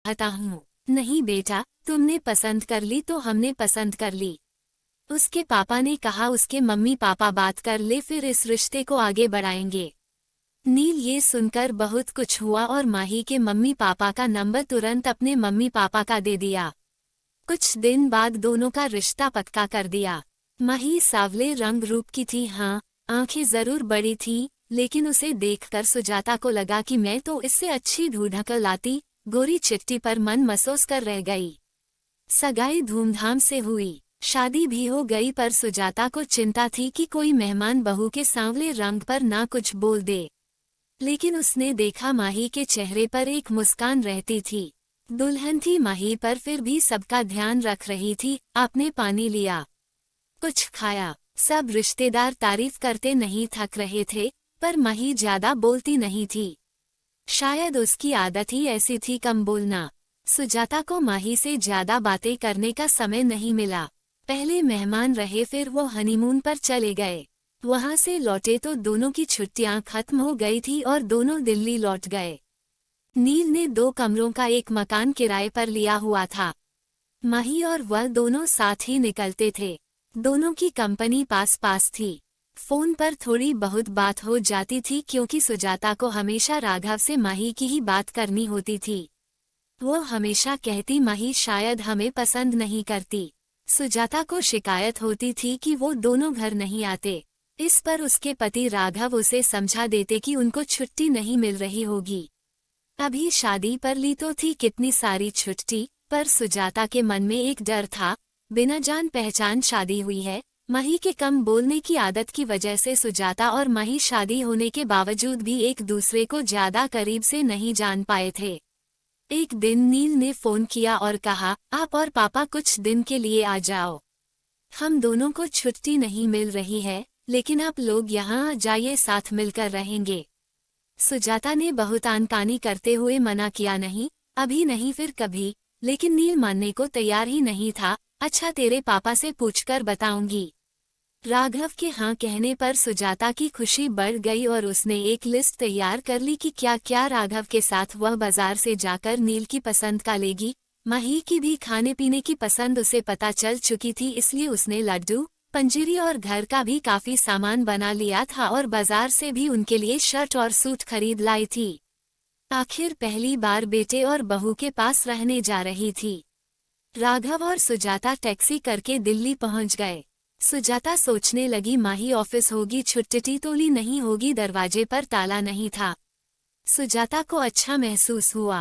चाहता हूँ। नहीं बेटा, तुमने पसंद कर ली तो हमने पसंद कर ली। उसके पापा ने कहा उसके मम्मी पापा बात कर ले, फिर इस रिश्ते को आगे बढ़ाएंगे। नील ये सुनकर बहुत कुछ हुआ और माही के मम्मी पापा का नंबर तुरंत अपने मम्मी पापा का दे दिया। कुछ दिन बाद दोनों का रिश्ता पक्का कर दिया। माही सावले रंग रूप की थी, हाँ, आंखें जरूर बड़ी थी, लेकिन उसे देखकर सुजाता को लगा कि मैं तो इससे अच्छी ढूंढ लाती। गोरी चिट्टी पर मन महसूस कर रह गई। सगाई धूमधाम से हुई, शादी भी हो गई, पर सुजाता को चिंता थी कि कोई मेहमान बहू के सांवले रंग पर ना कुछ बोल दे। लेकिन उसने देखा माही के चेहरे पर एक मुस्कान रहती थी। दुल्हन थी माही, पर फिर भी सबका ध्यान रख रही थी। आपने पानी लिया, कुछ खाया। सब रिश्तेदार तारीफ करते नहीं थक रहे थे, पर माही ज्यादा बोलती नहीं थी। शायद उसकी आदत ही ऐसी थी, कम बोलना। सुजाता को माही से ज्यादा बातें करने का समय नहीं मिला। पहले मेहमान रहे, फिर वो हनीमून पर चले गए। वहां से लौटे तो दोनों की छुट्टियां खत्म हो गई थी और दोनों दिल्ली लौट गए। नील ने 2 कमरों का एक मकान किराए पर लिया हुआ था। माही और वह दोनों साथ ही निकलते थे। दोनों की कंपनी पास पास थी। फोन पर थोड़ी बहुत बात हो जाती थी, क्योंकि सुजाता को हमेशा राघव से माही की ही बात करनी होती थी। वो हमेशा कहती माही शायद हमें पसंद नहीं करती। सुजाता को शिकायत होती थी कि वो दोनों घर नहीं आते। इस पर उसके पति राघव उसे समझा देते कि उनको छुट्टी नहीं मिल रही होगी। अभी शादी पर ली तो थी कितनी सारी छुट्टी, पर सुजाता के मन में एक डर था। बिना जान पहचान शादी हुई है। माही के कम बोलने की आदत की वजह से सुजाता और माही शादी होने के बावजूद भी एक दूसरे को ज्यादा करीब से नहीं जान पाए थे। एक दिन नील ने फोन किया और कहा, आप और पापा कुछ दिन के लिए आ जाओ। हम दोनों को छुट्टी नहीं मिल रही है, लेकिन आप लोग यहाँ आ जाइए, साथ मिलकर रहेंगे। सुजाता ने बहुत आनकानी करते हुए मना किया, नहीं, अभी नहीं, फिर कभी। लेकिन नील मानने को तैयार ही नहीं था। अच्छा, तेरे पापा से पूछकर बताऊंगी। राघव के हाँ कहने पर सुजाता की खुशी बढ़ गई और उसने एक लिस्ट तैयार कर ली कि क्या क्या राघव के साथ वह बाजार से जाकर नील की पसंद का लेगी। माही की भी खाने पीने की पसंद उसे पता चल चुकी थी, इसलिए उसने लड्डू, पंजीरी और घर का भी काफी सामान बना लिया था और बाजार से भी उनके लिए शर्ट और सूट खरीद लाई थी। आखिर पहली बार बेटे और बहू के पास रहने जा रही थी। राघव और सुजाता टैक्सी करके दिल्ली पहुंच गए। सुजाता सोचने लगी माही ऑफिस होगी, छुट्टी तो ली नहीं होगी, दरवाजे पर ताला नहीं था। सुजाता को अच्छा महसूस हुआ।